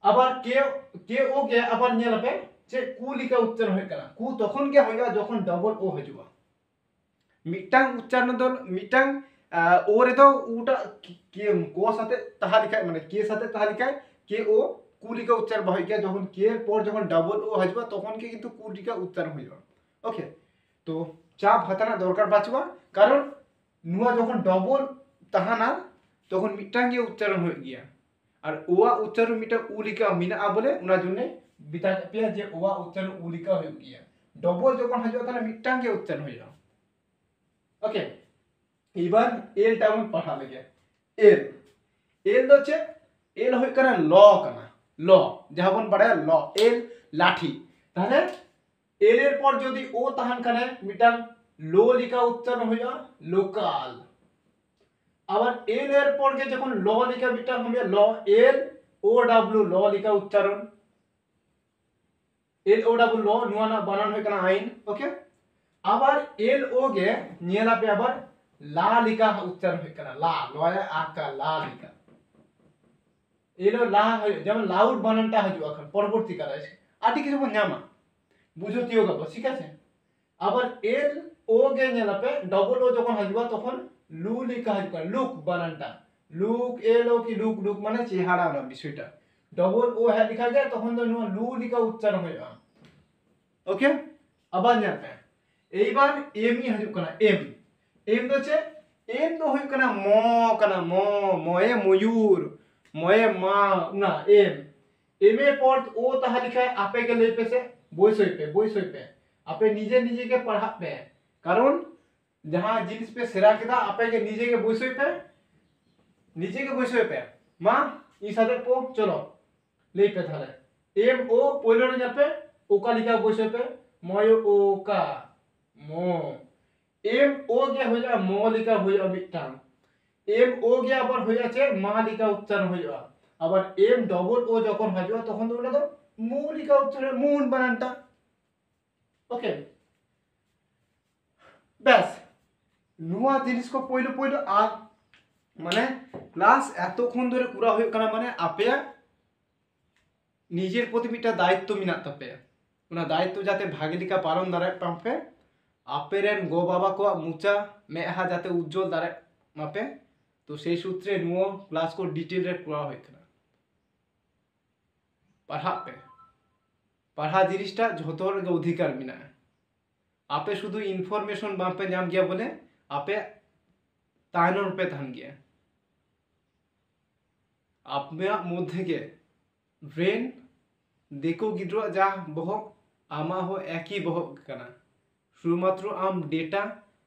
আবার কে ও কে আবার নেলপে যে কু লিখা উচ্চারণ হয় কানা কু তখন কে হইবা যখন ডবল ও হইবা মিটাং উচ্চারণ দল মিটাং ও রে তো উটা কে কো সাথে তাহা লিখা মানে কে সাথে তাহা লিখা কে ও কু লিখা উচ্চারণ হয় কে যখন কে পর যখন ডবল ও হইবা তখন কে কিন্তু কু লিখা উচ্চারণ হইবা ওকে তো চাপ হাতানা দরকার বাঁচবা কারণ নুয়া যখন ডবল তাহা না তখন মিটাং কে উচ্চারণ হয়ে গিয়া আর ওয়া উচ্চারণ মিটা উলিকা মিনা বলে ওনার জন্য বিতা পেয়া যে ওয়া উচ্চারণ উলিকা হয়ে গিয়া ডবল যখন হয়ে যাবে তাহলে মিটাং কে উচ্চারণ হয়ে যাবে ওকে এবার এল টা আমরা পড়া লাগে এল হচ্ছে এল হই কানা ল কানা ল যাহবন পড়ে ল এল লাঠি তাহলে এল এর পর যদি ও তাহান কানে মিটাং লো লিখা উচ্চারণ হয়ে যাবে লোকাল আবার এল এর পর কে যখন ল লিখা মিটাং হবে ল এল ও ডব্লিউ ল লিখা উচ্চারণ এল ও ডব্লিউ ল নুয়া না বানান হই কানা আইন ওকে আবার এল ও গে নিয়েলা पे আবার লা লিখা উচ্চারণ হই কানা লা লয় আকা লা লিখা এলো লা যেমন লাউড বানানটা হইব এখন পরবর্তী কালে আদি কিছু নামা বুঝতি হোগা ঠিক আছে আবার এল ও গে নিয়েলা पे ডবল ও যখন হইব তখন লু লিখা হইব লুক বানানটা লুক এল ও কি লুক লুক মানে চেহারা না বিষয়টা ডবল ও হ্যাঁ লিখা যায় তখন তো লু লিখা উচ্চারণ হইব ওকে আবার নিয়াতে এইবার এম ই হইব কানা এম তো হচ্ছে এম তো হইব কানা ময়ে ময়ূর ময়ে মা না এম এর পর ও তাহা লিখা আপে কে লে पे से বই সই पे আপে নিজে के पढ़ा पे কারণ जहां जिनिस पे सेरा केदा आपे के নিজে के বই সই पे মা ই সাথে পো চলো লে पे তাহলে এম ও পয়লো না যাবে ওকা লিখা বই সই पे ময় ওকা মো এম ও গে হয়ে যা মো লিখা হয়ে যা মিটাং এম ও গে আবার হয়ে যাচ্ছে মা লিখা উচ্চারণ হয়ে যাওয়া আবার এম ডবল ও যখন হয়ে যাওয়া তখন তো ওটা তো মু লিখা উচ্চারণ মুন বানানটা ওকে ব্যাস নুয়া জিনিস को পয়লো আর মানে ক্লাস এতক্ষণ ধরে পুরা হয়ে কানা মানে আপে নিজের প্রতি একটা দায়িত্ব মিনাত তাপে ওনা দায়িত্ব যাতে ভাগে লিখা পালন দাঁড়ায় পাম্পে आपेरेन गो बाबा को मुचा मेहा जाते उज्जवल दारे मापे तो सेई सूत्रे नुओ क्लास को डिटेल रे करा होय कना पढ़ा पे पढ़ा जिनिसटा झोतो रे अधिकार मिना आपे शुधु इनफरमेशन बापे नाम गया बोले आपे तायनर पे तहन गया आपमे मध्य के ब्रेन देखो गिद्रो जा बहक आमा हो एक ही बहक कना शुधुमात्र आम डेटा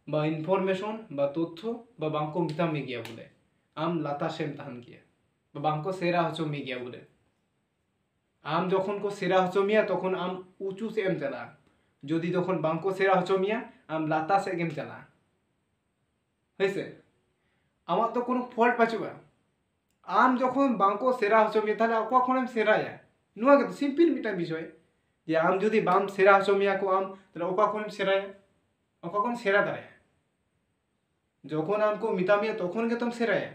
बा इनफरमेशन बा तथ्य बा बांको मिता में गया बोले आम लाता सेम तहन गया बा बांको सेरा हचो में गया बोले आम जखन को सेरा हचो मिया तखन आम उचू से एम चला যদি তখন বাঙ্কো সেরা হচো মিয়া আম লাতা সে গেম চালা হইছে আমার তো কোনো ফল্ট পাচুবা আম যখন বাঙ্কো সেরা হচো মিয়া তাহলে কখন আম সেরায়া নুয়া তো সিম্পল মিটা বিষয় যে আম যদি বাম সেরা হচো মিয়া কো আম তাহলে কখন সেরায়া কখন সেরা দাঁড়ায় যখন আমকো মিতা মিয়া তখন গে তুমি সেরায়া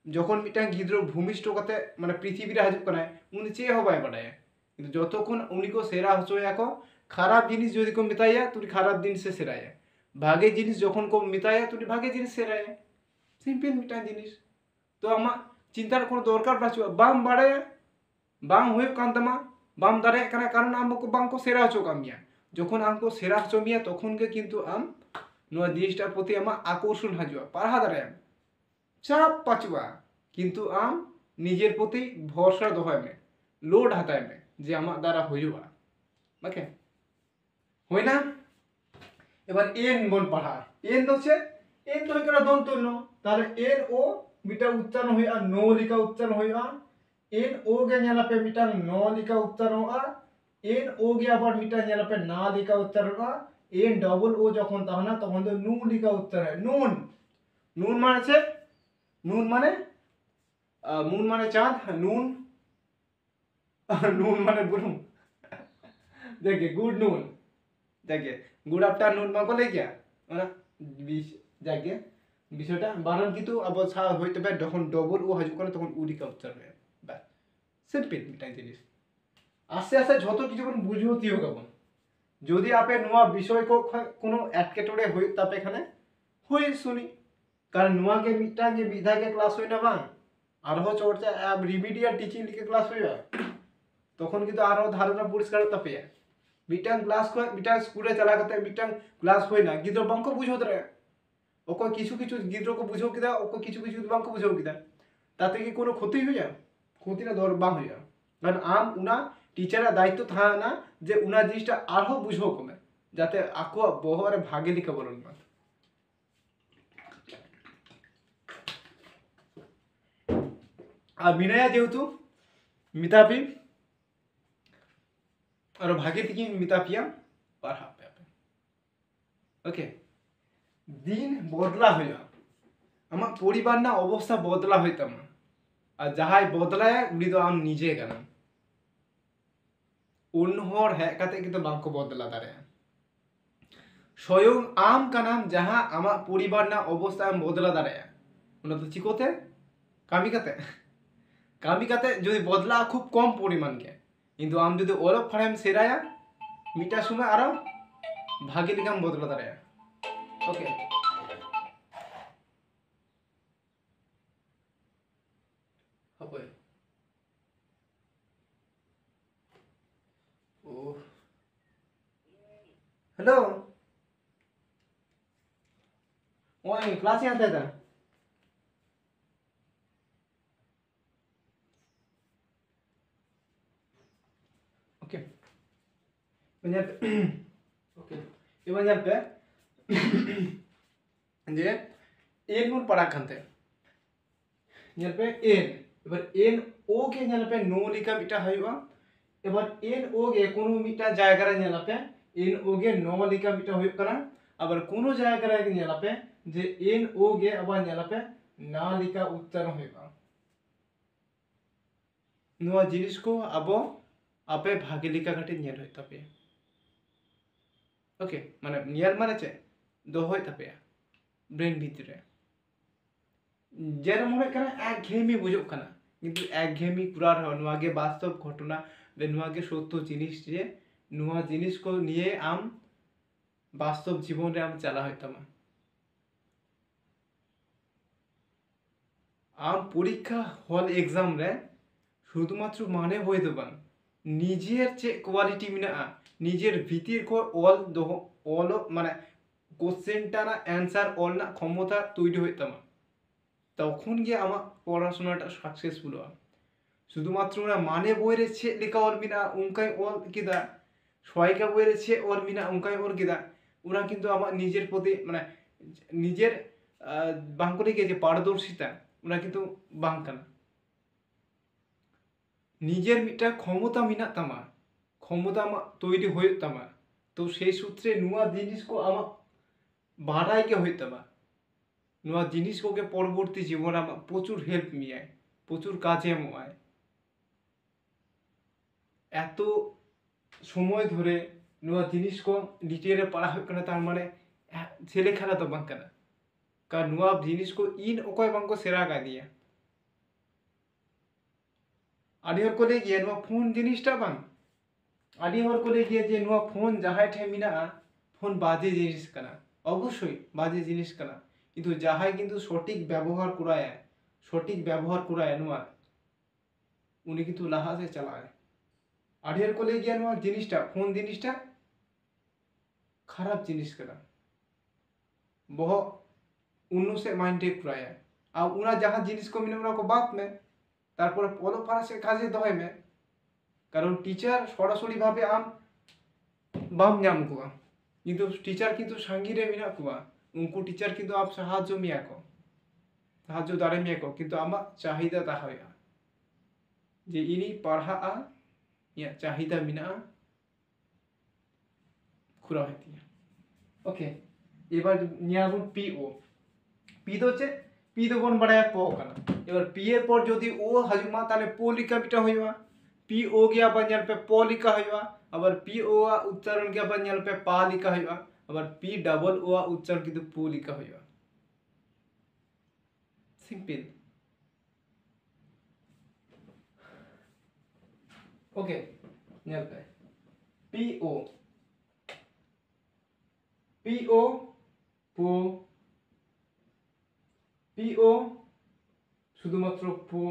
যখন মিটা গিদ্র ভূমিষ্ঠ কাতে মানে পৃথিবীরে হাজুক কানায় উনি চে হবায় বাড়ায় কিন্তু যতক্ষণ উনি কো সেরা হচো ইয়াকো খারাপ জিনিস যদি কো মিতাইয়া তুই খারাপ জিনিস से সেরায়া ভাগে জিনিস যখন কো মিতাইয়া তুই ভাগে জিনিস সেরায়া সিম্পল মিটা জিনিস তো আমা চিন্তার কোনো দরকার বাঁচুয়া বাম বাড়ে বাম হয়ে কান্তমা বাম দাঁড়ে কারণ কারণ আমকো বামকো সেরা হচো কামিয়া যখন আমকো সেরা হচো মিয়া তখন কে কিন্তু আম নোয়া জিনিসটার প্রতি আমা আকর্ষণ হাজুয়া পারহা দাঁড়ে চাপ পাচুয়া কিন্তু আম নিজের প্রতি ভরসা দোহায় মে লোড হাতায় মে যে আমার দ্বারা হইবা ওকে হয় না এবার এন বন পড়া এন হচ্ছে এন তো হইকরা দন্তন্য তাহলে এন ও মিটা উচ্চারণ হইয়া নো লিখা উচ্চারণ হইয়া এন ও গে নেলাপে মিটা ন লিখা উচ্চারণ হইয়া এন ও গে আবার মিটা নেলাপে না লিখা উচ্চারণ হইয়া এন ডবল ও যখন তাহনা তখন তো নু লিখা উচ্চারণ হয় নুন নুন মানে আছে নুন মানে চাঁদ নুন নুন মানে বুড়ুম দেখে গুড নুন দেখে গুড आफ्टरनून मा বলে কি না দেখে বিষয়টা বানান কিন্তু আবার ছা হইতে পারে যখন ডবল ও হাজু করে তখন উডি উচ্চারণ হয় বাস সিম্পল মিটাই জিনিস আস্তে আস্তে যত কিছু কোন বুঝিওতি হোক আপন যদি আপে নোয়া বিষয় কো কোনো এটকেটরে হই তাপে এখানে হই শুনি কারণ নোয়া কে মিটা কে বিধা কে ক্লাস হই না বাং আর হো চর্চা अब রিমিডিয়াল টিচিং লিখে ক্লাস হইবা তখন কিন্তু আরো ধারণা পরিষ্কার তাপে মিটাং ক্লাস কো মিটাং স্কুলে চালা করতে মিটাং ক্লাস হই না গিদ্র বাঙ্কো বুঝোত রে ওকো কিছু কিছু গিদ্র কো বুঝো কিদা ওকো কিছু কিছু বাঙ্কো বুঝো কিদা তাতে কি কোনো ক্ষতি হইয়া ক্ষতি না দর বাং হইয়া কারণ আম উনা টিচারের দায়িত্ব থা না যে উনা জিনিসটা আরো বুঝো কমে যাতে আকো বহরে ভাগে লিখা বলন না আর মিনায়া যেহেতু মিতাপি और भागे थी मितापिया पढ़ा पे ओके दिन बदला हुआ आमा परिवार ना अवस्था बदला होता और जहाँ बदलाय उड़ी तो आम निजे गाना उन्होर है कहते कि तो बांको बदला दारे स्वयं आम का नाम जहाँ आमा परिवार ना अवस्था आम बदला दारे उन्हें तो चिकोते कामी काते जो बदला खूब कम परिमाण के কিন্তু আম যদি অলপ ফাড়াম সেরায়া মিটা সময় আরো ভাগে লিখাম বদলা দাঁড়ায় ওকে হবে ও হ্যালো ওই ক্লাসে আনতে দা ओके ओके এবার যাবে যে এন কোন পড়া খানতে যাবে এন এবার এন ও কে যাবে নো লিখা বিটা হইবা এবার এন ও কে কোন মিটা জায়গায় যাবে এন ও কে নো লিখা বিটা হই করা আবার কোন জায়গায় যাবে যে এন ও কে আবার যাবে না লিখা উচ্চারণ হইবা নোয়া জিনিস কো আবো आपे भागे लिखा घटे नियर होता पे ओके माने नियर माने चे दो होता पे ब्रेन भीतर जेरम होय कना एक घेमी बुझो कना किंतु एक घेमी पूरा नुआगे वास्तव घटना बे नुआगे सत्य जिनिस जे नुआ जिनिस को निये आम बास्तव जीवन रे आम चला होइतामा आम परीक्षा हल एग्जाम रे शुधुमात्र माने बई दो बांग निजेर चे क्वालिटी मेना निजेर भीतिर को ऑल दोहो ऑल माने कोश्चेन टाना आंसर ऑल ना क्षमता तैरी होइतामा तखन गे आमा पढ़ाशोनाटा साक्सेसफुल शुधुमात्र ओना माने बई रे चे लेखा ऑल मेना उनकाई ऑल केदा सहायिका बई रे चे ऑल मेना उनकाई ऑल केदा ओना किन्तु आमा निजेर प्रति माने निजेर बांग करे गे जे पारदर्शिता ओना किन्तु बांग काना निजेर मिटा क्षमता मेना तामा क्षमता आमा तैरी होइग तामा तो सेई सूत्रे नुआ जिनिस को आमा बाड़ाई के होइग तामा नुआ जिनिस को के परवर्ती जीवन आमा प्रचुर हेल्प मियाय प्रचुर काजे एमोय एत समय धरे नुआ जिनिस को डिटेले पढ़ा हुई कना तार माने छेले खेला तो बांग कना का नुआ जिनिस को इन ओकय बांग को सेरा का दिया आदि हर को ले गया नुआ फोन जिनिसटा बांग आदि हर को ले गया जे नुआ फोन जहाय ठे मिना फोन बाजे जिनिस कना अवश्य बाजे जिनिस कना किन्तु जहाय किन्तु सठिक व्यवहार कराय सठिक व्यवहार कराय नुआ उनी किन्तु लाहा से चलाय आदि हर को ले गया नुआ जिनिसटा फोन जिनिसटा खराब जिनिस कना बहु उन्नु से माइंडे कराय आ उना जहां जिनिस को मिना उना को बात में तारपरे पलो पारा से काजे दहय में कारण टीचार सरासरि भावे आम बाम नाम कोआ किन्तु टीचार किन्तु सांगी रे मेना कोआ उनको टीचार किन्तु आप साहाज्य मिया को साहाज्य दारे मिया को किन्तु आमा चाहिदा ताहया जे इनी पढ़ा या चाहिदा मेना खुरा हतिया ओके एबार नियाबुन पीओ पी दो चे पी दो बन बड़ा प कना एबार पी एर पर जदि ओ हजुमा ताले प लिखा बिटा होइबा पी ओ गया बन्याल पे प लिखा होइबा अबर पी ओ उच्चारण गया बन्याल पे पा लिखा होइबा अबर पी डबल ओ उच्चारण किन्तु पु लिखा होइबा सिंपल ओके नियाल पे पी ओ पो पीओ शुधुमात्र पो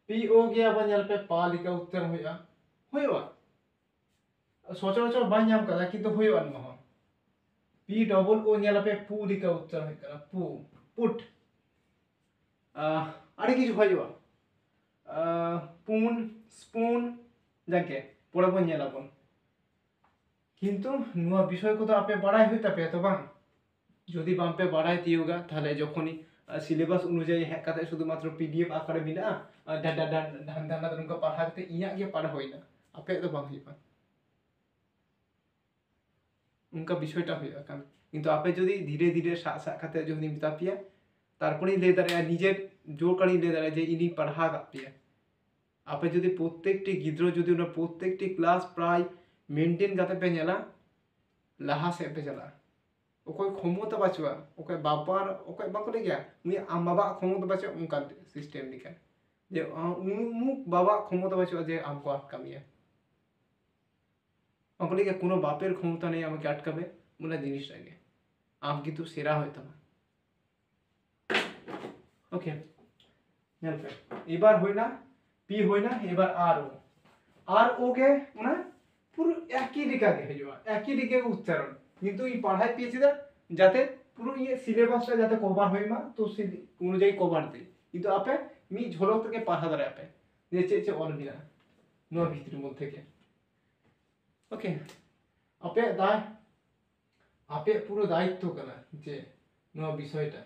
पीओ गया बन्याल पे पा लिखा उच्चारण होइबा सचराचर बाय नाम कदा किन्तु होइबा नहा पी डबल ओ न्याला पे पु लिखा उच्चारण होय कना पु पुट आरे किछु होइबा पुन स्पून जाके पड़ाबो न्यालाबन किन्तु नुआ विषय को तो आपे बाड़ाई होई तापे तो बांग जदि बाम पे बाड़ाई तियोगा ताहले जखोनी सिलेबास अनुयायी हेक काते शुधुमात्र पीडीएफ आकारे बिना धान उनका पढ़ा काते इया गे पढ़ा होइना आपे तो बांग होइबा उनका विषयटा होइबा कान किन्तु आपे जदि धीरे धीरे सा सा काते जदि मिता पिया तारपरे ले दारे निजेर जोर करी ले दारे जे इनी पढ़ा का पिया आपे जदि प्रत्येकटी गिद्रो जदि उना प्रत्येकटी क्लास प्राय मेंटेन करते पे नेला लाहा से पे चला ओकोय क्षमता बाचुआ ओकोय बापार ओकोय बाको ले गया उनी आम बाबा क्षमता बाचुआ उनका सिस्टम लिखा जे उमुक बाबा क्षमता बाचुआ जे आमको आटकामिया बाको ले गया कोनो बापेर क्षमता नहीं आमाके आटकाबे मुना जिनिस लागे आम किन्तु सेरा हयतोना ओके नेल पे एबार होइना पी होइना एबार आर ओ गे उना পুরো একই লেখা গে হইবা একই লেখা উচ্চারণ কিন্তু এই পড়াই পেয়েছি দা যাতে পুরো এই সিলেবাসটা যাতে কভার হয় মা তো সে অনুযায়ী কভার দে কিন্তু আপে মি ঝলক থেকে পড়া ধরে আপে যে চে অল দিনা নো ভিতরের মধ্যে থেকে ওকে আপে দায় আপে পুরো দায়িত্ব কানা যে নো বিষয়টা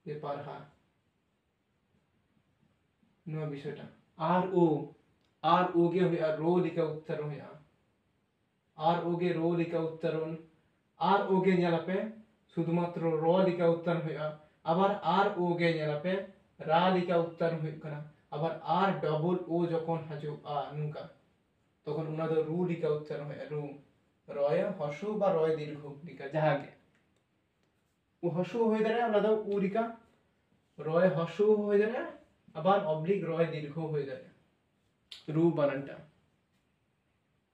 যে পড়া নো বিষয়টা আর ओ गे होया रो लिखा उच्चारण होया आर ओ गे रो लिखा उच्चारण आर ओ गे नेला पे शुधुमात्र रो लिखा उच्चारण होया आबार आर ओ गे नेला पे रा लिखा उच्चारण होय कना आबार आर डबल ओ जखन हाजो आ नुका तखन उना दो रु लिखा उच्चारण होया रु रय हसु बा रय दीर्घ लिखा जाहागे ओ हसु होय दारे उना दो उ लिखा रय हसु होय दारे आबार ऑब्लिक रय दीर्घ होय दारे রু বানানটা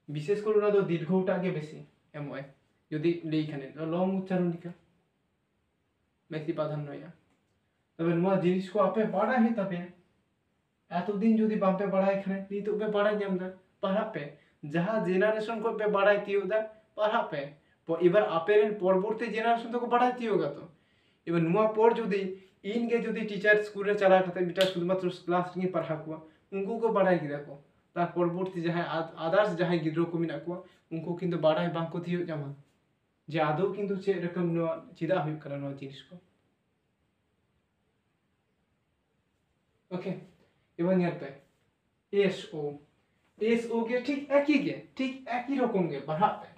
বিশেষ করে ওরা তো দীর্ঘটা আগে বেশি এমওয়াই যদি লেইখানে লং উচ্চারণ লিখা বেশি প্রাধান্য হইয়া তবে নোয়া জিনিস को আপে বাড়াই হে তবে এতদিন যদি বাপে বাড়াই এখানে নিতো पे বাড়াই জামদা পাড়া पे যাহা জেনারেশন को पे বাড়াই তিওদা পাড়া पे এবার আপের পরবর্তী জেনারেশন তো বাড়াইতে होगा তো এবার নোয়া পর যদি ইনকে যদি টিচার স্কুলে চালা করতে বিটা শুধুমাত্র ক্লাস নিয়ে পড়া কুয়া उनको को বাড়াই কি দেখো তার পরবর্তী যাহা আদার্স যাহা গিদ্র को মিনা কুয়া उनको কিন্তু বাড়াই বাঙ্কো थियो জামা যে আদৌ কিন্তু সে এরকম নোয়া চিদা হই কারণ নোয়া জিনিস को ওকে এবার নিয়াতে এসও এসও के ঠিক একই রকম গে পড়া पे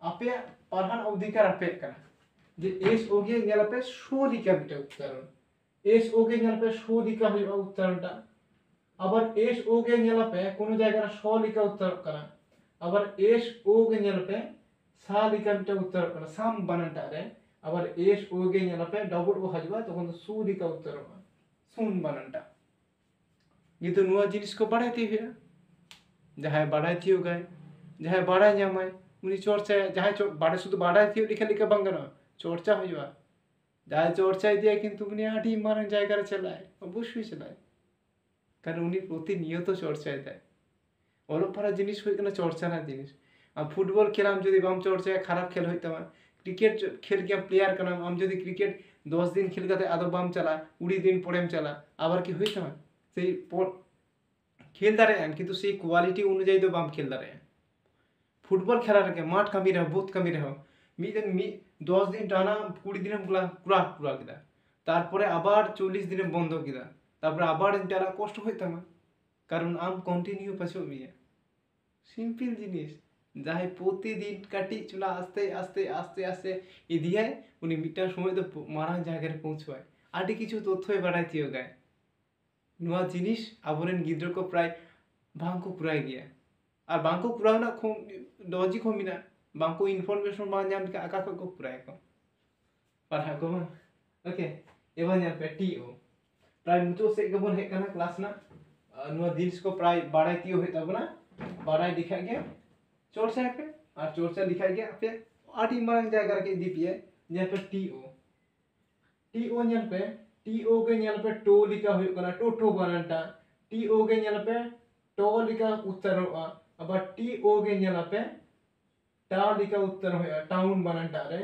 আপে পড়ান অধিকার আপে কানা যে এসও কে নিয়াতে সোলিকা বিটা উচ্চারণ এসও কে নিয়াতে সোলিকা হইবা উচ্চারণটা আবার এসও কে নিয়াতে কোন জায়গায় সোলিকা উচ্চারণ করা আবার এসও কে নিয়াতে সালিকা বিটা উচ্চারণ করা সাম বানানটা রে আবার এসও কে নিয়াতে ডবল ও হাজবা তখন সুলিকা উচ্চারণ সুন বানানটা ये तो नुआ जिनिस को बढ़ाती है जहाँ बढ़ाती हो गए जहाँ बढ़ा जामाय उन्हीं चर्चा जहाँ बाढ़े शुद्ध बढ़ाती हो लिखा लिखा बंगना चर्चा हो जाए जहाँ चर्चा दिया किंतु उन्हें आठी मारन जायगा चलाए अवश्य चलाए कारण उन्हीं प्रतिनियत चर्चा देय অল পড়া জিনিস হই কেন চর্চা না জিনিস আর ফুটবল খেলাম যদি বাম চর্চা খারাপ খেল হইতাম ক্রিকেট খেল গিয়া প্লেয়ার কেন আম যদি ক্রিকেট 10 দিন খেল গাতে আদো বাম চালা 20 দিন পরেম চালা আবার কি হইতাম সেই খেল দাঁড়ে কিন্তু সেই কোয়ালিটি অনুযায়ী তো বাম খেল দাঁড়ে ফুটবল খেলার আগে মাঠ কামি রহ বহুত কামি রহ মি 10 দিন টানা 20 দিনে পুরা পুরা কিদা তারপরে আবার 40 দিনে বন্ধ কিদা তারপরে আবার টানা কষ্ট হইতাম কারণ আম কন্টিনিউ পাছো মিয়া সিম্পল জিনিস যাই প্রতিদিন কাটি চলা আস্তে আস্তে আস্তে আস্তে ইদিয়ে উনি মিটার সময় তো মারা জায়গায় পৌঁছায় আটি কিছু তথ্যই বাড়াইতিও গায় नुआ जिनिस आबोरेन गिद्र को प्राय बांको पुराय गया और बांको पुराव ना खो लॉजिक हो मिना बांको इनफॉरमेशन बां जाम के आका को पुराय को पढ़ा को ओके एबा न्या पे टीओ प्राय मुतो से गबन हे कना क्लास ना नुआ जिनिस को प्राय बाड़ाय तियो हे तबना बाड़ाय दिखा गया चोरसा पे और चोरसा दिखा गया पे आठी मारन जायगा के दीपिए न्या पे टीओ न्या पे टीओ के न्याल पे टो लिखा हुई कना टोटो बनानटा टीओ के न्याल पे टो लिखा उच्चारण हुआ अब टीओ के न्याल पे टा लिखा उच्चारण हुआ टाउन बनानटा रे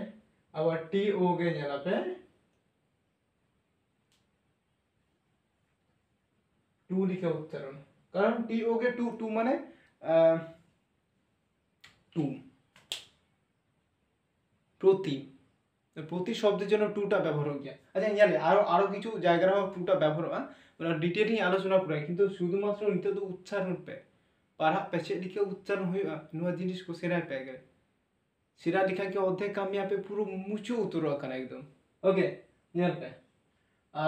अब टीओ के न्याल पे टू लिखा उच्चारण कारण टीओ के टू माने टू प्रति প্রতি শব্দের জন্য টুটা ব্যবহার হয়ে যায় আচ্ছা জানি আরো কিছু জায়গার টুটা ব্যবহার হয় মানে ডিটেইলি আলোচনা করে কিন্তু শুধুমাত্র নিতে তো উচ্চারণ পে পারা পেছে লিখে উচ্চারণ হয় নোয়া জিনিস को সেরা পে গেলে সেরা লিখা के অর্ধেক কামিয়া पे পুরো মুচু উতর কানা একদম ওকে নিয়াল পে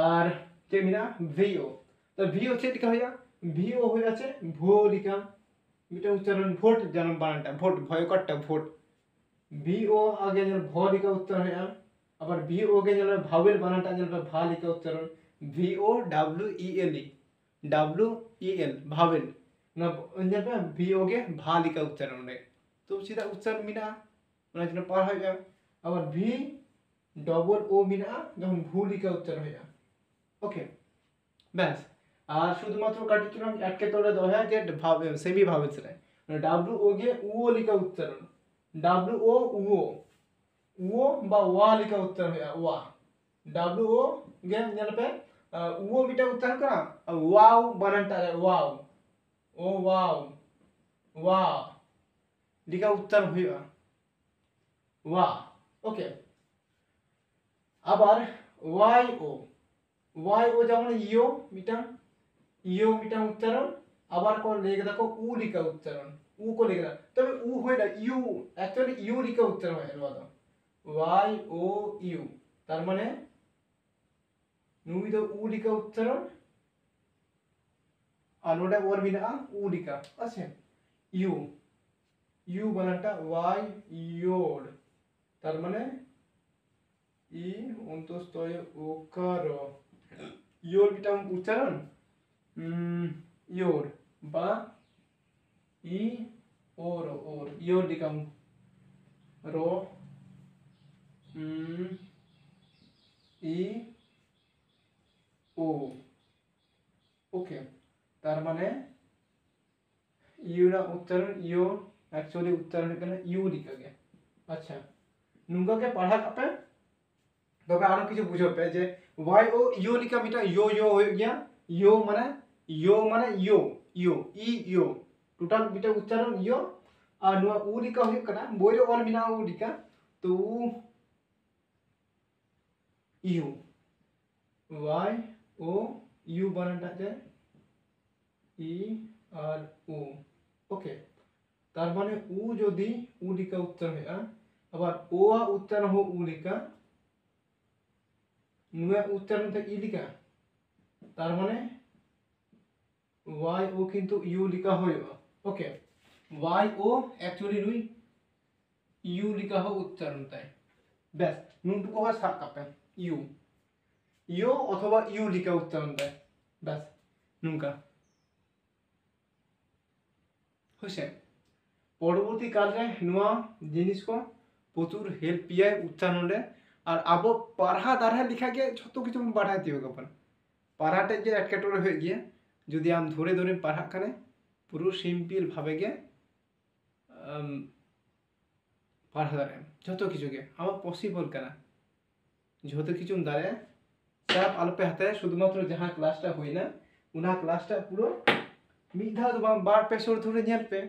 আর যে মিনা ভিও তো ভিও চে লিখা হইয়া ভিও হয়ে আছে ভো লিখা এটা উচ্চারণ ভোট জানাম বানানটা ভোট ভয়কটটা ভোট ভিও আগে যেন ভ লিখা উচ্চারণ হয় আবার ভিও কে যেন ভাওয়েল বানানটা যেন ভা লিখা উচ্চারণ ভিও ডব্লিউ ই এল ভাওয়েল না যেন ভিও কে ভা লিখা উচ্চারণ হয় তো সেটা উচ্চারণ মিনা ওনা যেন পার হয় আবার ভি ডবল ও মিনা যখন ভু লিখা উচ্চারণ হয় ওকে ব্যাস আর শুধুমাত্র কাটিছিলাম এককে তোড়ে দেওয়া হয় যে সেমি ভাওয়েল ছিল ডব্লিউ ও কে ও লিখা উচ্চারণ डब्ल्यू ओ वो बा वा लिखा उच्चारण है वा डब्ल्यू ओ गे नेल पे वो बिटा उच्चारण करा वाव बनानटा है वाव ओ वाव वा लिखा उच्चारण हुआ वा ओके আবার वाई ओ যেমন ইও মিটা উচ্চারণ আবার কোন লিখে দেখো উ লিখা উচ্চারণ উ को लिखना तब उ होय ना यू एक्चुअली यू लिखा उच्चारण হয় এর वाई ओ यू তার মানে নুই তো উ লিখা উচ্চারণ আর ওটা ওর বিনা উ লিখা আছে ইউ বানানটা वाई योर তার মানে ই অন্তস্থয় ওকার योर বিটা উচ্চারণ योर বা ই और योर लिखा रो ই ও ওকে তার মানে ইউ না উচ্চারণ ইউ एक्चुअली उच्चारण है ইউ লিখা গে আচ্ছা নুঙ্গা কে পড়া কাপে তবে আরো কিছু বুঝবে যে ওয়াই ও ইউ লিখা মিটা ইয়ো ইয়ো হয়ে গিয়া ইয়ো মানে ইয়ো ইয়ো ই ইয়ো টোটাল মিটা উচ্চারণ ইয়ো আর নোয়া উ লিখা হয়ে কানা বইরে অল মিনা উ লিখা তো ইউ ওয়াই ও ইউ বানানটা যায় ই আর ও ওকে তার মানে উ যদি উ লিখা উচ্চারণ হয় আবার ও উচ্চারণ हो উ লিখা নুয়া উচ্চারণ থেকে ই লিখা তার মানে ওয়াই ও কিন্তু ইউ লিখা হয় ওকে ওয়াই ও एक्चुअली নুই ইউ লিখা হয় উচ্চারণ তাই ব্যাস নুনটুকু হয় সাত কাপে ইউ ইউ অথবা ইউ লিখা উচ্চারণ তাই ব্যাস নুনকা হইছে পরবর্তী কালে নোয়া জিনিস को প্রচুর হেল্প পিয়ায় উচ্চারণ রে আর আবো পাড়া দ্বারা লিখা গিয়ে যত কিছু বাড়াইতে হবে अपन পাড়াটা যে এটকেটরে হয়ে গিয়ে যদি আম ধরে ধরে পাড়া কানে পুরো সিম্পল ভাবে গিয়ে পাড়া দ্বারা যত কিছুকে আমার পসিবল কেনা যত কিছু দ্বারা सब আলোপে হাতে শুধুমাত্র যাহা ক্লাসটা হই না উনা ক্লাসটা পুরো মিধা বার পেছর ধরে নিয়ে पे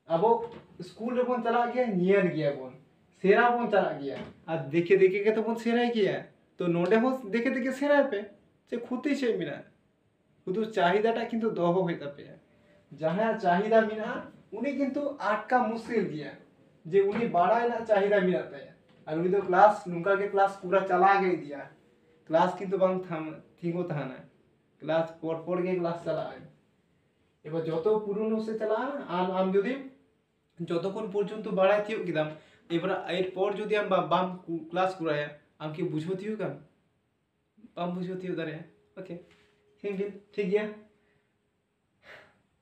अब स्कूल रे बन चला गया नियर गया बन सेरा बन चला गया আর দেখে দেখে के तो बन सेराई गया तो নোডে हो দেখে দেখে সেরাই पे যে খুঁতি সে মিনা শুধু চাহিদাটা কিন্তু দহ হইতা पे যাহা চাহিদা মিনা উনি কিন্তু আটকা মুশকিল গিয়া যে উনি বাড়ায় না চাহিদা মিলাতে আর উনি তো ক্লাস নুকা के क्लास पूरा चला गई दिया क्लास কিন্তু বাং থাম ঠিকও থা না ক্লাস পর के क्लास चला এবার যত পুরনো সে চালা আর আম যদি যতক্ষণ পর্যন্ত বাড়াইতেও কিদাম এবার এরপর যদি আমি বাম ক্লাস করায় আমি কি বুঝতেও কাম বাম বুঝতেও দাঁড়ে ওকে সিম্পল ঠিক গিয়া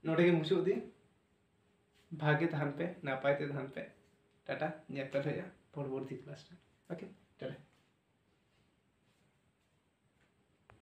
নোটে মুছো দি ভাগে ধান पे না পাইতে ধান पे টাটা নেপাল হয়ে পরবর্তী ক্লাসটা ওকে টাটা